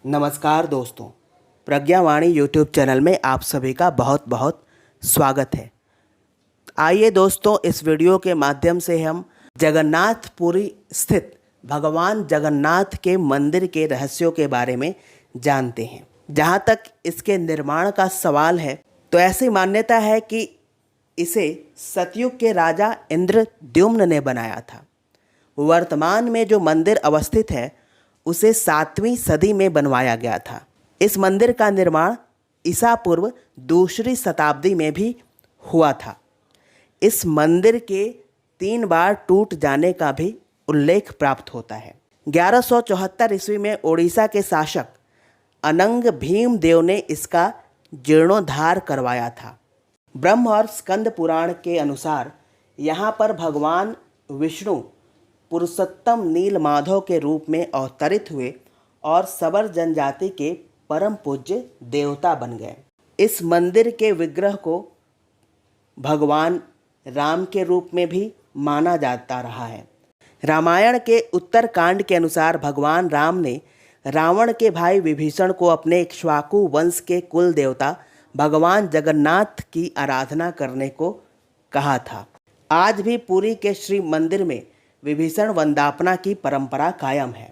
नमस्कार दोस्तों, प्रज्ञावाणी YouTube channel में आप सभी का बहुत बहुत स्वागत है। आइए दोस्तों, इस वीडियो के माध्यम से हम जगन्नाथपुरी स्थित भगवान जगन्नाथ के मंदिर के रहस्यों के बारे में जानते हैं। जहाँ तक इसके निर्माण का सवाल है तो ऐसी मान्यता है कि इसे सतयुग के राजा इंद्रद्युम्न ने बनाया था। वर्तमान में जो मंदिर अवस्थित है उसे 7वीं सदी में बनवाया गया था। इस मंदिर का निर्माण ईसा पूर्व 2री शताब्दी में भी हुआ था। इस मंदिर के 3 बार टूट जाने का भी उल्लेख प्राप्त होता है। 1174 ईस्वी में ओडिशा के शासक अनंग भीम देव ने इसका जीर्णोद्धार करवाया था। ब्रह्म और स्कंद पुराण के अनुसार यहाँ पर भगवान विष्णु पुरुषोत्तम नील माधव के रूप में अवतरित हुए और सबर जनजाति के परम पूज्य देवता बन गए। इस मंदिर के विग्रह को भगवान राम के रूप में भी माना जाता रहा है। रामायण के उत्तरकांड के अनुसार भगवान राम ने रावण के भाई विभीषण को अपने इक्ष्वाकु वंश के कुल देवता भगवान जगन्नाथ की आराधना करने को कहा था। आज भी पुरी के श्री मंदिर में विभीषण वंदापना की परंपरा कायम है।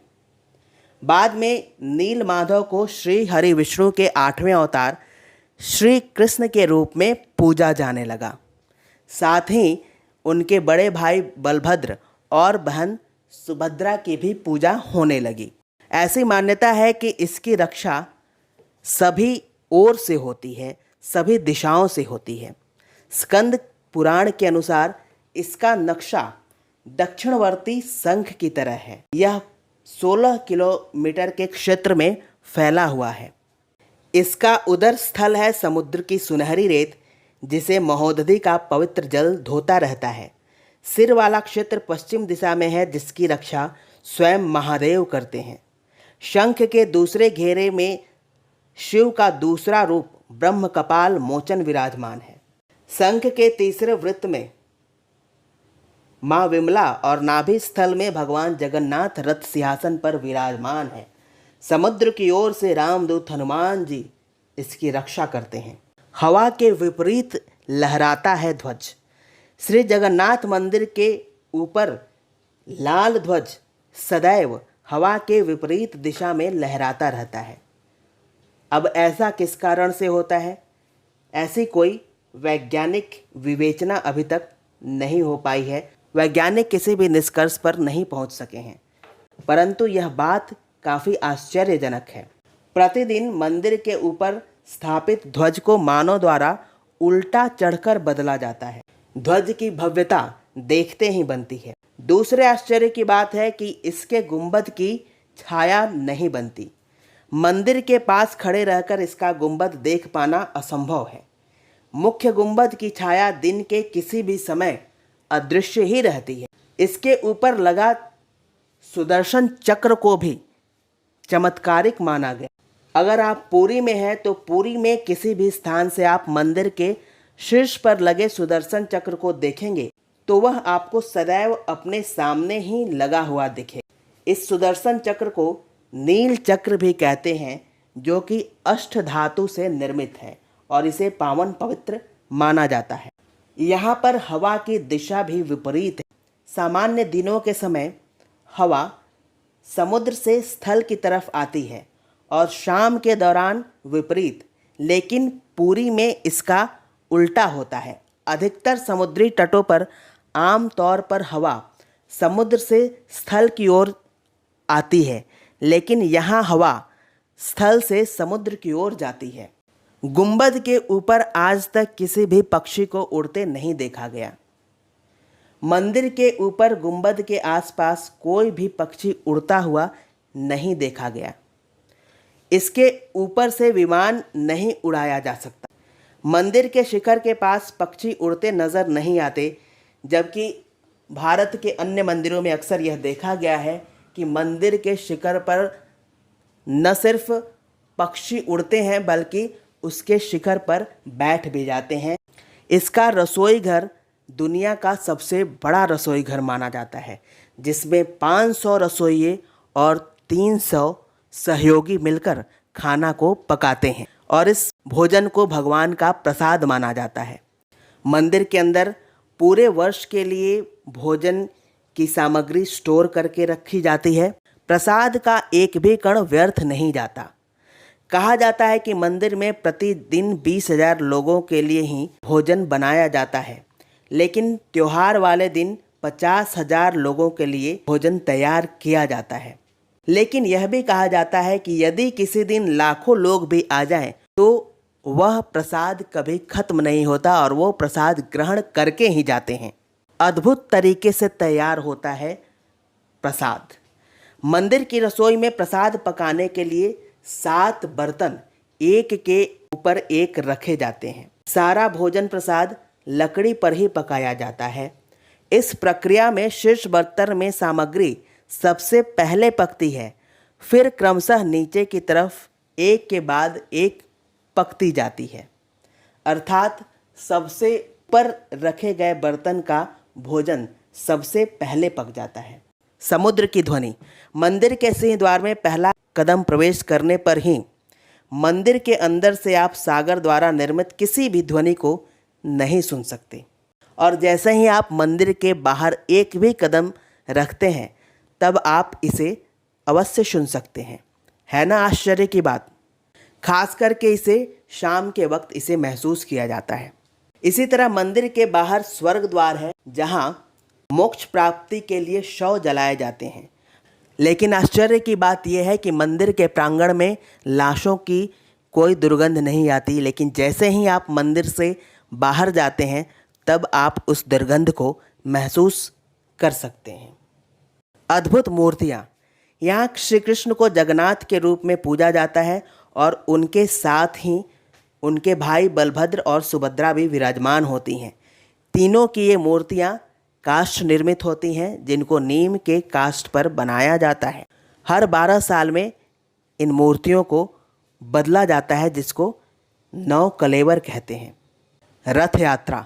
बाद में नील माधव को श्री हरि विष्णु के 8वें अवतार श्री कृष्ण के रूप में पूजा जाने लगा। साथ ही उनके बड़े भाई बलभद्र और बहन सुभद्रा की भी पूजा होने लगी। ऐसी मान्यता है कि इसकी रक्षा सभी ओर से होती है, सभी दिशाओं से होती है। स्कंद पुराण के अनुसार इसका नक्शा दक्षिणवर्ती शंख की तरह है। यह 16 किलोमीटर के क्षेत्र में फैला हुआ है। इसका उदर स्थल है समुद्र की सुनहरी रेत, जिसे महोदधि का पवित्र जल धोता रहता है। सिर वाला क्षेत्र पश्चिम दिशा में है, जिसकी रक्षा स्वयं महादेव करते हैं। शंख के दूसरे घेरे में शिव का दूसरा रूप ब्रह्म कपाल मोचन विराजमान है। शंख के तीसरे वृत्त में माँ विमला और नाभि स्थल में भगवान जगन्नाथ रथ सिंहासन पर विराजमान है। समुद्र की ओर से रामदूत हनुमान जी इसकी रक्षा करते हैं। हवा के विपरीत लहराता है ध्वज। श्री जगन्नाथ मंदिर के ऊपर लाल ध्वज सदैव हवा के विपरीत दिशा में लहराता रहता है। अब ऐसा किस कारण से होता है? ऐसी कोई वैज्ञानिक विवेचना अभी तक नहीं हो पाई है। वैज्ञानिक किसी भी निष्कर्ष पर नहीं पहुंच सके हैं, परंतु यह बात काफ़ी आश्चर्यजनक है। प्रतिदिन मंदिर के ऊपर स्थापित ध्वज को मानव द्वारा उल्टा चढ़कर बदला जाता है। ध्वज की भव्यता देखते ही बनती है। दूसरे आश्चर्य की बात है कि इसके गुंबद की छाया नहीं बनती। मंदिर के पास खड़े रहकर इसका गुंबद देख पाना असंभव है। मुख्य गुंबद की छाया दिन के किसी भी समय अदृश्य ही रहती है। इसके ऊपर लगा सुदर्शन चक्र को भी चमत्कारिक माना गया। अगर आप पुरी में हैं तो पुरी में किसी भी स्थान से आप मंदिर के शीर्ष पर लगे सुदर्शन चक्र को देखेंगे तो वह आपको सदैव अपने सामने ही लगा हुआ दिखे। इस सुदर्शन चक्र को नील चक्र भी कहते हैं, जो कि अष्ट धातु से निर्मित है और इसे पावन पवित्र माना जाता है। यहाँ पर हवा की दिशा भी विपरीत है। सामान्य दिनों के समय हवा समुद्र से स्थल की तरफ आती है और शाम के दौरान विपरीत, लेकिन पुरी में इसका उल्टा होता है। अधिकतर समुद्री तटों पर आम तौर पर हवा समुद्र से स्थल की ओर आती है, लेकिन यहाँ हवा स्थल से समुद्र की ओर जाती है। गुंबद के ऊपर आज तक किसी भी पक्षी को उड़ते नहीं देखा गया। मंदिर के ऊपर गुंबद के आसपास कोई भी पक्षी उड़ता हुआ नहीं देखा गया। इसके ऊपर से विमान नहीं उड़ाया जा सकता। मंदिर के शिखर के पास पक्षी उड़ते नजर नहीं आते, जबकि भारत के अन्य मंदिरों में अक्सर यह देखा गया है कि मंदिर के शिखर पर न सिर्फ पक्षी उड़ते हैं बल्कि उसके शिखर पर बैठ भी जाते हैं। इसका रसोई घर दुनिया का सबसे बड़ा रसोई घर माना जाता है, जिसमें 500 रसोइये और 300 सहयोगी मिलकर खाना को पकाते हैं और इस भोजन को भगवान का प्रसाद माना जाता है। मंदिर के अंदर पूरे वर्ष के लिए भोजन की सामग्री स्टोर करके रखी जाती है। प्रसाद का एक भी कण व्यर्थ नहीं जाता। कहा जाता है कि मंदिर में प्रतिदिन 20,000 लोगों के लिए ही भोजन बनाया जाता है, लेकिन त्योहार वाले दिन 50,000 लोगों के लिए भोजन तैयार किया जाता है। लेकिन यह भी कहा जाता है कि यदि किसी दिन लाखों लोग भी आ जाएं, तो वह प्रसाद कभी खत्म नहीं होता और वो प्रसाद ग्रहण करके ही जाते हैं। अद्भुत तरीके से तैयार होता है प्रसाद। मंदिर की रसोई में प्रसाद पकाने के लिए 7 बर्तन एक के ऊपर एक रखे जाते हैं। सारा भोजन प्रसाद लकड़ी पर ही पकाया जाता है। इस प्रक्रिया में शीर्ष बर्तन में सामग्री सबसे पहले पकती है, फिर क्रमशः नीचे की तरफ एक के बाद एक पकती जाती है। अर्थात सबसे ऊपर रखे गए बर्तन का भोजन सबसे पहले पक जाता है। समुद्र की ध्वनि। मंदिर के सिंह द्वार में पहला कदम प्रवेश करने पर ही मंदिर के अंदर से आप सागर द्वारा निर्मित किसी भी ध्वनि को नहीं सुन सकते, और जैसे ही आप मंदिर के बाहर एक भी कदम रखते हैं तब आप इसे अवश्य सुन सकते हैं। है ना आश्चर्य की बात। खास करके इसे शाम के वक्त इसे महसूस किया जाता है। इसी तरह मंदिर के बाहर स्वर्ग द्वार है, जहां मोक्ष प्राप्ति के लिए शव जलाए जाते हैं। लेकिन आश्चर्य की बात यह है कि मंदिर के प्रांगण में लाशों की कोई दुर्गंध नहीं आती, लेकिन जैसे ही आप मंदिर से बाहर जाते हैं तब आप उस दुर्गंध को महसूस कर सकते हैं। अद्भुत मूर्तियाँ। यहाँ श्री कृष्ण को जगन्नाथ के रूप में पूजा जाता है और उनके साथ ही उनके भाई बलभद्र और सुभद्रा भी विराजमान होती हैं। तीनों की ये मूर्तियाँ काष्ठ निर्मित होती हैं, जिनको नीम के काष्ठ पर बनाया जाता है। हर 12 साल में इन मूर्तियों को बदला जाता है, जिसको नौ कलेवर कहते हैं। रथ यात्रा।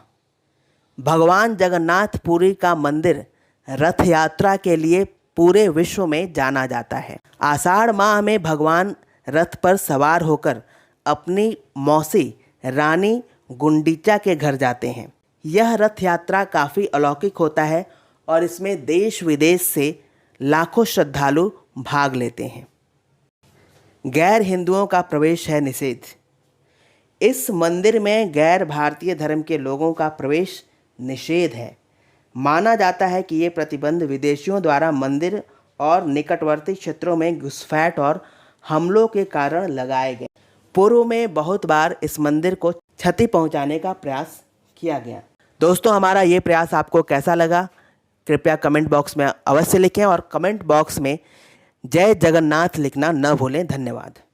भगवान जगन्नाथ पुरी का मंदिर रथ यात्रा के लिए पूरे विश्व में जाना जाता है। आषाढ़ माह में भगवान रथ पर सवार होकर अपनी मौसी रानी गुंडीचा के घर जाते हैं। यह रथ यात्रा काफ़ी अलौकिक होता है और इसमें देश विदेश से लाखों श्रद्धालु भाग लेते हैं। गैर हिंदुओं का प्रवेश है निषेध। इस मंदिर में गैर भारतीय धर्म के लोगों का प्रवेश निषेध है। माना जाता है कि ये प्रतिबंध विदेशियों द्वारा मंदिर और निकटवर्ती क्षेत्रों में घुसपैठ और हमलों के कारण लगाए गए। पूर्व में बहुत बार इस मंदिर को क्षति पहुंचाने का प्रयास किया गया। दोस्तों, हमारा ये प्रयास आपको कैसा लगा कृपया कमेंट बॉक्स में अवश्य लिखें और कमेंट बॉक्स में जय जगन्नाथ लिखना न भूलें। धन्यवाद।